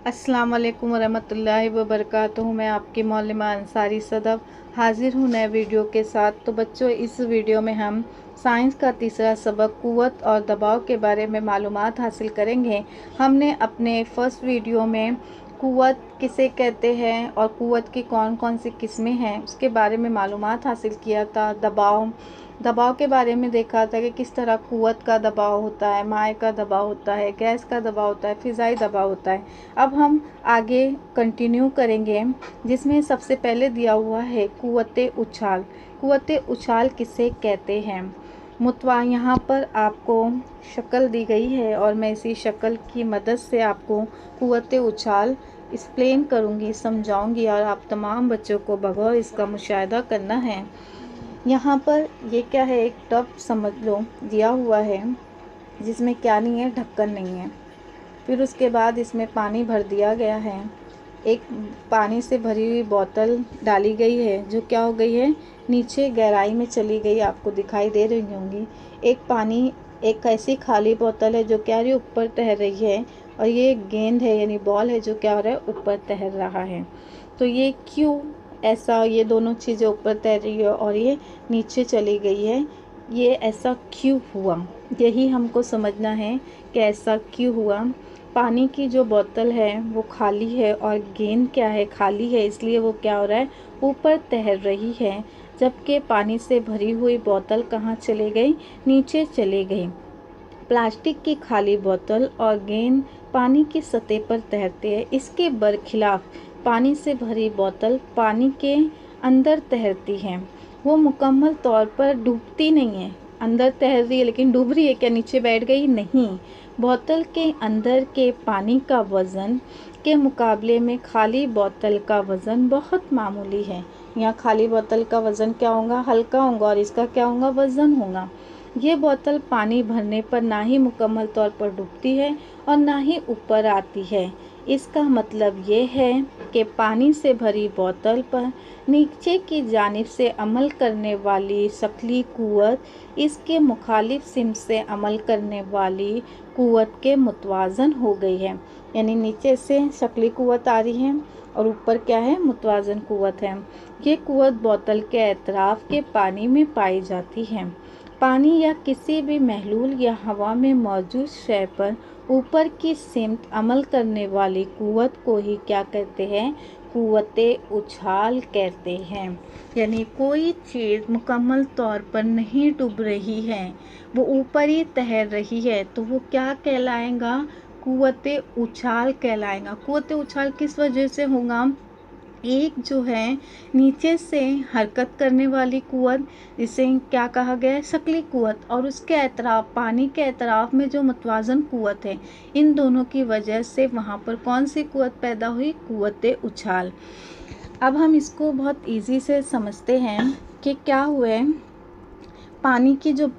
अस्सलाम वालेकुम वरहमतुल्लाहि वबरकातुहू। मैं आपकी मौलिमा अंसारी सदब हाजिर हूँ नए वीडियो के साथ। तो बच्चों, इस वीडियो में हम साइंस का तीसरा सबक क़ुव्वत और दबाव के बारे में मालूमात हासिल करेंगे। हमने अपने फर्स्ट वीडियो में क़ुव्वत किसे कहते हैं और क़ुव्वत की कौन कौन सी किस्में हैं उसके बारे में मालूमात हासिल किया था। दबाव के बारे में देखा था कि किस तरह क़ुव्वत का दबाव होता है, माए का दबाव होता है, गैस का दबाव होता है, फ़िज़ाई दबाव होता है। अब हम आगे कंटिन्यू करेंगे, जिसमें सबसे पहले दिया हुआ है क़ुव्वते उछाल। क़ुव्वते उछाल किसे कहते हैं? यहाँ पर आपको शक्ल दी गई है और मैं इसी शक्ल की मदद से आपको क़ुव्वते उछाल एक्सप्लेन करूँगी, समझाऊँगी और आप तमाम बच्चों को बगौर इसका मुशाहिदा करना है। यहाँ पर ये क्या है, एक टब समझ लो दिया हुआ है जिसमें क्या नहीं है, ढक्कन नहीं है। फिर उसके बाद इसमें पानी भर दिया गया है। एक पानी से भरी हुई बोतल डाली गई है जो क्या हो गई है, नीचे गहराई में चली गई, आपको दिखाई दे रही होंगी। एक ऐसी खाली बोतल है जो क्या रही, ऊपर तैर रही है, और ये गेंद है यानी बॉल है जो क्या हो रहा है, ऊपर तैर रहा है। तो ये क्यों ऐसा, ये दोनों चीज़ें ऊपर तैर रही है और ये नीचे चली गई है, ये ऐसा क्यों हुआ, यही हमको समझना है कि ऐसा क्यों हुआ। पानी की जो बोतल है वो खाली है और गेंद क्या है, खाली है, इसलिए वो क्या हो रहा है, ऊपर तैर रही है। जबकि पानी से भरी हुई बोतल कहाँ चले गई, नीचे चले गई। प्लास्टिक की खाली बोतल और गेंद पानी की सतह पर तैरते हैं। इसके बरखिलाफ पानी से भरी बोतल पानी के अंदर तैरती है। वो मुकम्मल तौर पर डूबती नहीं है, अंदर तैर रही है लेकिन डूब रही है क्या, नीचे बैठ गई नहीं। बोतल के अंदर के पानी का वज़न के मुकाबले में खाली बोतल का वज़न बहुत मामूली है। यहाँ खाली बोतल का वज़न क्या होगा, हल्का होगा, और इसका क्या होगा, वज़न होगा। ये बोतल पानी भरने पर ना ही मुकम्मल तौर पर डूबती है और ना ही ऊपर आती है। इसका मतलब ये है कि पानी से भरी बोतल पर नीचे की जानिब से अमल करने वाली शक्ली क़ुव्वत इसके मुखालिफ सिमत से अमल करने वाली क़ुव्वत के मुतवाज़न हो गई है। यानी नीचे से शक्ली क़ुव्वत आ रही है और ऊपर क्या है, मुतवाज़न क़ुव्वत है। ये क़ुव्वत बोतल के अतराफ़ के पानी में पाई जाती है। पानी या किसी भी महलूल या हवा में मौजूद शय पर ऊपर की सिमत अमल करने वाली क़ुव्वत को ही क्या कहते हैं, क़ुव्वते उछाल कहते हैं। यानी कोई चीज़ मुकम्मल तौर पर नहीं डूब रही है, वो ऊपर ही तैर रही है, तो वो क्या कहलाएगा, क़ुव्वते उछाल कहलाएगा। क़ुव्वते उछाल किस वजह से होगा, एक जो है नीचे से हरकत करने वाली क़ुव्वत, जिसे क्या कहा गया है, शक्ली क़ुव्वत, और उसके अतराफ़, पानी के अतराफ़ में जो मुतवाज़न क़ुव्वत है, इन दोनों की वजह से वहाँ पर कौन सी क़ुव्वत पैदा हुई, क़ुव्वते उछाल। अब हम इसको बहुत इजी से समझते हैं कि क्या हुआ। पानी की जो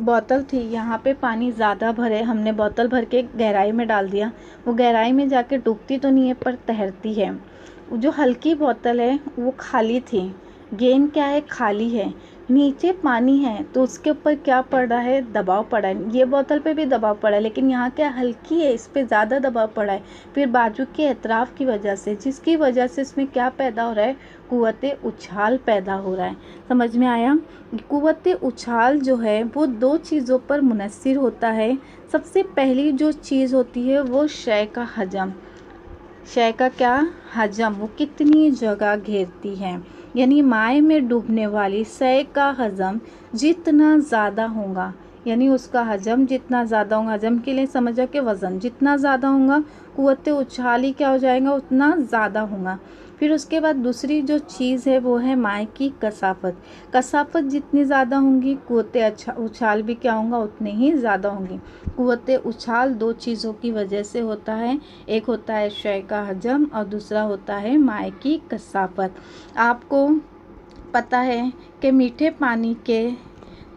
बोतल थी, यहाँ पे पानी ज़्यादा भरे, हमने बोतल भर के गहराई में डाल दिया, वो गहराई में जाके डूबती तो नहीं है पर तैरती है। जो हल्की बोतल है वो खाली थी, गेंद क्या है, खाली है, नीचे पानी है, तो उसके ऊपर क्या पड़ रहा है, दबाव पड़ा है। ये बोतल पे भी दबाव पड़ा है लेकिन यहाँ क्या हल्की है, इस पे ज़्यादा दबाव पड़ा है। फिर बाजू के अतराफ़ की वजह से, जिसकी वजह से इसमें क्या पैदा हो रहा है, क़ुव्वते उछाल पैदा हो रहा है। समझ में आया। क़ुव्वते उछाल जो है वो दो चीज़ों पर मुनहसर होता है। सबसे पहली जो चीज़ होती है वो शय का हजम, शय का क्या, हजम, वो कितनी जगह घेरती है। यानी माए में डूबने वाली शय का हजम जितना ज़्यादा होगा, यानी उसका हजम जितना ज़्यादा होगा, हजम के लिए समझा कि वज़न जितना ज़्यादा होगा, क़ुव्वते उछाल ही क्या हो जाएगा, उतना ज़्यादा होगा। फिर उसके बाद दूसरी जो चीज़ है वो है माए की कसाफत। कसाफत जितनी ज़्यादा होंगी, क़ुव्वते उछाल भी क्या होगा, उतने ही ज़्यादा होंगी। क़ुव्वते उछाल दो चीज़ों की वजह से होता है, एक होता है शय का हजम और दूसरा होता है माए की कसाफत। आपको पता है कि मीठे पानी के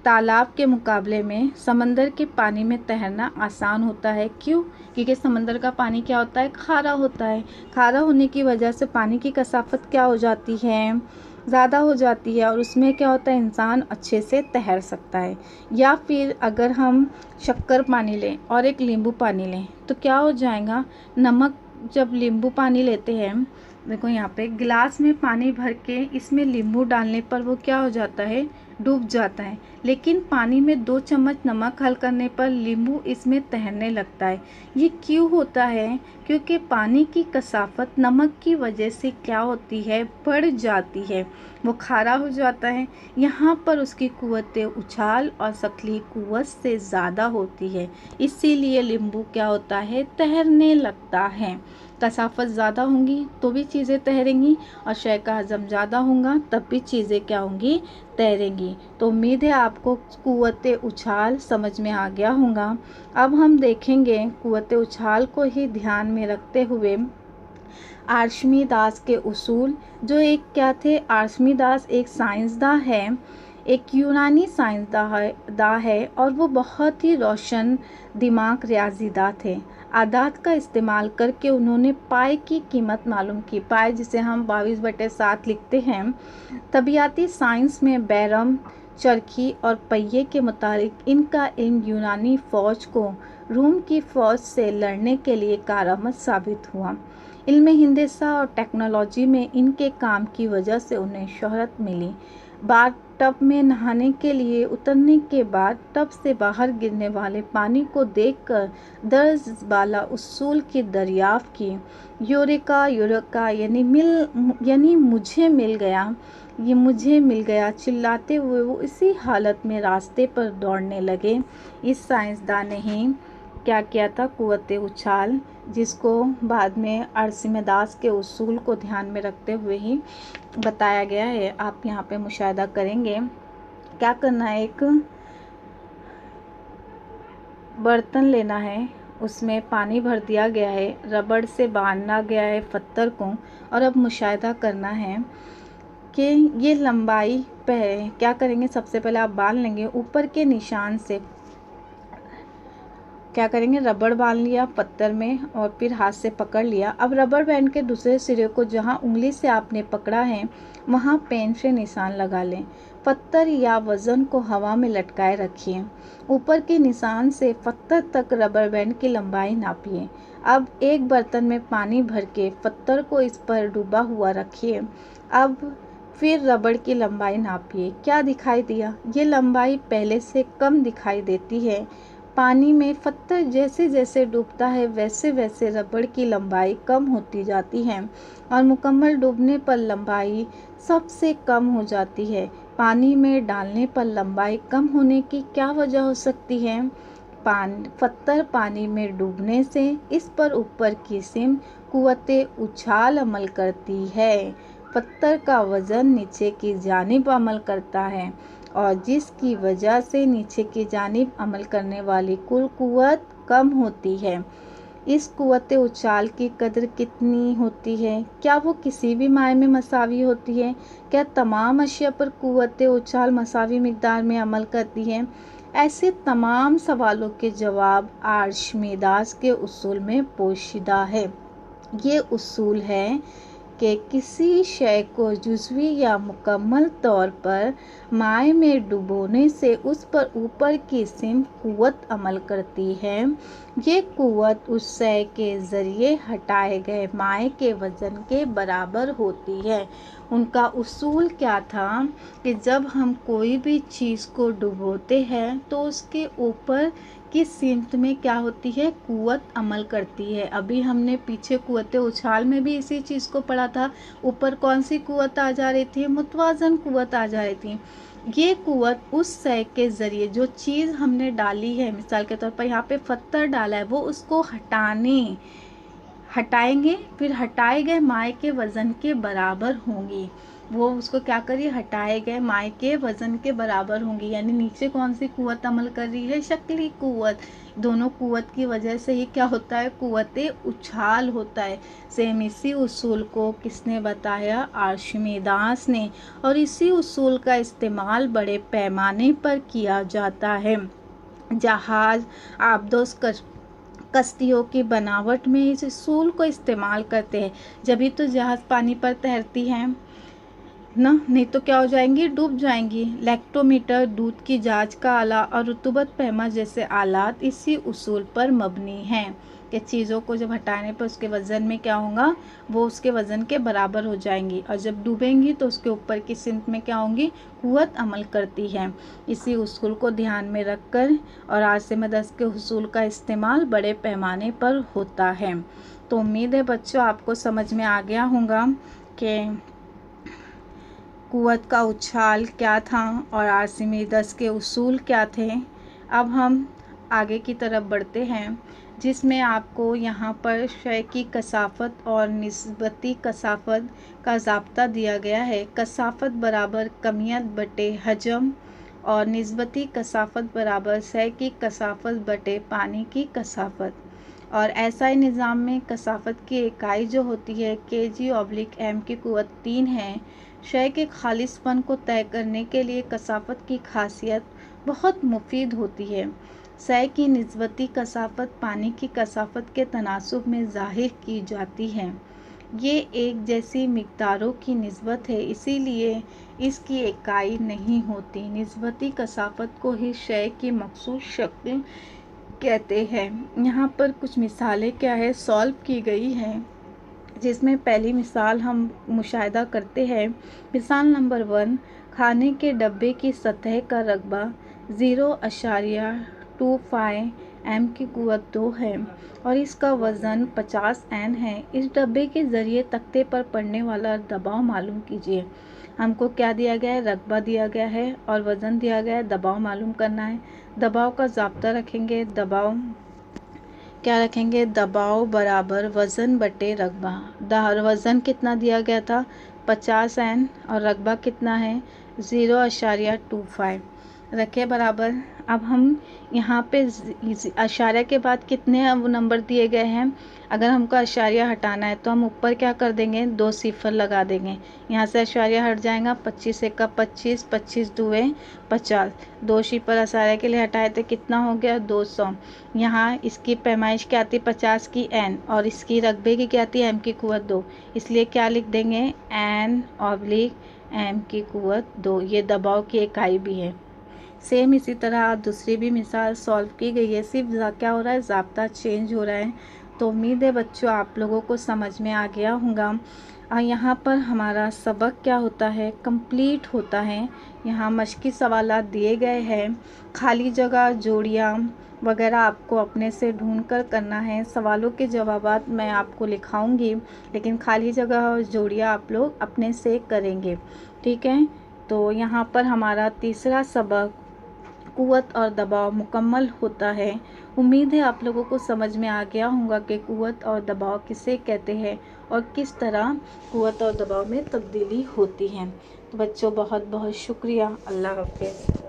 तालाब के मुकाबले में समंदर के पानी में तैरना आसान होता है। क्यों? क्योंकि समंदर का पानी क्या होता है, खारा होता है। खारा होने की वजह से पानी की कसाफत क्या हो जाती है, ज़्यादा हो जाती है, और उसमें क्या होता है, इंसान अच्छे से तैर सकता है। या फिर अगर हम शक्कर पानी लें और एक नींबू पानी लें तो क्या हो जाएगा, नमक जब नींबू पानी लेते हैं, देखो यहाँ पे गिलास में पानी भर के इसमें नींबू डालने पर वो क्या हो जाता है, डूब जाता है। लेकिन पानी में 2 चम्मच नमक हल करने पर नींबू इसमें तैरने लगता है। ये क्यों होता है? क्योंकि पानी की कसाफत नमक की वजह से क्या होती है, बढ़ जाती है, वो खारा हो जाता है। यहाँ पर उसकी कुव्वत उछाल और शक्ली कुव्वत से ज़्यादा होती है, इसीलिए नींबू क्या होता है, तैरने लगता है। कसाफत ज़्यादा होंगी तो भी चीज़ें तैरेंगी, और शय का हजम ज़्यादा होगा तब भी चीज़ें क्या होंगी, तैरेंगी। तो उम्मीद है आपको कुव्वत उछाल समझ में आ गया होगा। अब हम देखेंगे कुव्वत उछाल को ही ध्यान में रखते हुए आर्शिमिदास के उसूल। जो एक क्या थे, आर्शिमिदास एक साइंसदान है, एक यूनानी साइंसदान है और वो बहुत ही रोशन दिमाग रियाजीदां थे। आदात का इस्तेमाल करके उन्होंने पाई की कीमत मालूम की। पाई जिसे हम 22/7 लिखते हैं। तबियाती साइंस में बैरम, चरखी और पहिए के मुताबिक इनका इल्म यूनानी फ़ौज को रूम की फ़ौज से लड़ने के लिए कारआमद साबित हुआ। इल्म हिंदसा और टेक्नोलॉजी में इनके काम की वजह से उन्हें शोहरत मिली। बाथ टब में नहाने के लिए उतरने के बाद टब से बाहर गिरने वाले पानी को देखकर दर्ज बाला उसूल की दरियाफ्त की। यूरेका यूरेका यानी मुझे मिल गया, ये मुझे मिल गया चिल्लाते हुए वो इसी हालत में रास्ते पर दौड़ने लगे। इस साइंसदान ने ही क्या किया था, कुव्वत उछाल, जिसको बाद में आर्शिमिदास के उसूल को ध्यान में रखते हुए ही बताया गया है। आप यहाँ पे मुशाहिदा करेंगे। क्या करना है, एक बर्तन लेना है, उसमें पानी भर दिया गया है, रबड़ से बांधा गया है पत्थर को, और अब मुशाहिदा करना है कि ये लंबाई पे क्या करेंगे, सबसे पहले आप बांध लेंगे ऊपर के निशान से, क्या करेंगे, रबड़ बांध लिया पत्थर में और फिर हाथ से पकड़ लिया। अब रबड़ बैंड के दूसरे सिरे को जहां उंगली से आपने पकड़ा है वहां पेन से निशान लगा लें। पत्थर या वज़न को हवा में लटकाए रखिए। ऊपर के निशान से पत्थर तक रबड़ बैंड की लंबाई नापिए। अब एक बर्तन में पानी भर के पत्थर को इस पर डूबा हुआ रखिए। अब फिर रबड़ की लंबाई नापिए। क्या दिखाई दिया? ये लंबाई पहले से कम दिखाई देती है। पानी में पत्थर जैसे जैसे डूबता है वैसे वैसे रबड़ की लंबाई कम होती जाती है और मुकम्मल डूबने पर लंबाई सबसे कम हो जाती है। पानी में डालने पर लंबाई कम होने की क्या वजह हो सकती है? पत्थर पानी में डूबने से इस पर ऊपर की सिम कुव्वत उछाल अमल करती है। पत्थर का वज़न नीचे की जानिब अमल करता है और जिसकी वजह से नीचे की जानिब अमल करने वाली कुल कुव्वत कम होती है। इस कुव्वत उछाल की कदर कितनी होती है? क्या वो किसी भी माय में मसावी होती है? क्या तमाम अशिया पर कुव्वत उछाल मसावी मिकदार में अमल करती है? ऐसे तमाम सवालों के जवाब आर्शिमिदास के उसूल में पोशीदा है। ये उसूल है कि किसी शय को जुज़वी या मुकम्मल तौर पर माय में डुबोने से उस पर ऊपर की सिम कुव्वत अमल करती है। ये कुव्वत उस शय के ज़रिए हटाए गए माय के वज़न के बराबर होती है। उनका उसूल क्या था कि जब हम कोई भी चीज़ को डुबोते हैं तो उसके ऊपर की सिमत में क्या होती है, कुव्वत अमल करती है। अभी हमने पीछे कुव्वत उछाल में भी इसी चीज़ को पढ़ा था। ऊपर कौन सी कुव्वत आ जा रही थी? मुतवाज़न कुव्वत आ जा रही थी। ये कुव्वत उस शय के ज़रिए जो चीज़ हमने डाली है, मिसाल के तौर पर यहाँ पे पत्थर डाला है, वो उसको हटाएंगे फिर हटाए गए माय के वज़न के बराबर होंगी। वो उसको क्या करिए, हटाए गए माय के वज़न के बराबर होंगी। यानी नीचे कौन सी कुव्वत अमल कर रही है? शक्ली कुव्वत। दोनों कुव्वत की वजह से ही क्या होता है, कुव्वत उछाल होता है। सेम इसी उसूल को किसने बताया? आर्शिमिदास ने। और इसी उसूल का इस्तेमाल बड़े पैमाने पर किया जाता है। जहाज, आबदोस कश्तियों की बनावट में इस उसूल को इस्तेमाल करते हैं। जभी तो जहाज़ पानी पर तैरती हैं ना, नहीं तो क्या हो जाएंगी, डूब जाएंगी। लैक्टोमीटर, दूध की जांच का आला और रुतूबत पैमा जैसे आलात इसी उसूल पर मबनी हैं। कि चीज़ों को जब हटाने पर उसके वज़न में क्या होगा, वो उसके वज़न के बराबर हो जाएंगी, और जब डूबेंगी तो उसके ऊपर की सिमत में क्या होंगी, कुव्वत अमल करती है। इसी उसूल को ध्यान में रखकर और आर्चिमेदेस के उसूल का इस्तेमाल बड़े पैमाने पर होता है। तो उम्मीद है बच्चों आपको समझ में आ गया होगा कि कुव्वत का उछाल क्या था और आर्चिमेदेस के उसूल क्या थे। अब हम आगे की तरफ बढ़ते हैं, जिसमें आपको यहाँ पर शय की कसाफत और निस्बती कसाफत का ज़ाब्ता दिया गया है। कसाफत बराबर कमियत बटे हजम और निस्बती कसाफत बराबर शय की कसाफत बटे पानी की कसाफत। और एसआई निज़ाम में कसाफत की इकाई जो होती है kg/m की कुव्वत 3 है। शय के खालिसपन को तय करने के लिए कसाफत की खासियत बहुत मुफीद होती है। शय की निस्बती कसाफत पानी की कसाफत के तनासुब में ज़ाहिर की जाती है। ये एक जैसी मिक़दारों की निस्बत है, इसीलिए इसकी इकाई नहीं होती। निस्बती कसाफत को ही शय की मखसूस शक्ल कहते हैं। यहाँ पर कुछ मिसालें क्या है सॉल्व की गई हैं, जिसमें पहली मिसाल हम मुशाहिदा करते हैं। मिसाल नंबर 1, खाने के डब्बे की सतह का रकबा 0.25 m की कुव्वत 2 है और इसका वज़न 50 N है। इस डब्बे के ज़रिए तख्ते पर पड़ने वाला दबाव मालूम कीजिए। हमको क्या दिया गया है, रकबा दिया गया है और वज़न दिया गया है, दबाव मालूम करना है। दबाव का ज़ाब्ता रखेंगे, दबाव क्या रखेंगे, दबाव बराबर वज़न बटे रकबा। वज़न कितना दिया गया था 50 N और रकबा कितना है 0.25 रखे बराबर। अब हम यहाँ पे अशारिया के बाद कितने नंबर दिए गए हैं, अगर हमको अशारिया हटाना है तो हम ऊपर क्या कर देंगे 2 सिफर लगा देंगे। यहाँ से अशारिया हट जाएगा, 25 एका 25, 25 दुए 50, 2 सिफर अशारिया के लिए हटाए थे, कितना हो गया 200। यहाँ इसकी पैमाइश क्या आती है 50 की n और इसकी रकबे की क्या आती है m की कुव्वत 2, इसलिए क्या लिख देंगे n/m की कुव्वत 2। ये दबाव की इकाई भी है। सेम इसी तरह दूसरी भी मिसाल सॉल्व की गई है, सिर्फ क्या हो रहा है ज़ाब्ता चेंज हो रहा है। तो उम्मीद है बच्चों आप लोगों को समझ में आ गया होगा। यहाँ पर हमारा सबक क्या होता है, कंप्लीट होता है। यहाँ मश्की सवालात दिए गए हैं, खाली जगह जोड़ियाँ वगैरह आपको अपने से ढूंढ कर करना है। सवालों के जवाबात मैं आपको लिखाऊंगी, लेकिन खाली जगह और जोड़ियाँ आप लोग अपने से करेंगे, ठीक है। तो यहाँ पर हमारा तीसरा सबक कुव्वत और दबाव मुकम्मल होता है। उम्मीद है आप लोगों को समझ में आ गया होगा कि कुव्वत और दबाव किसे कहते हैं और किस तरह कुव्वत और दबाव में तब्दीली होती है। तो बच्चों बहुत बहुत शुक्रिया। अल्लाह हाफ़िज़।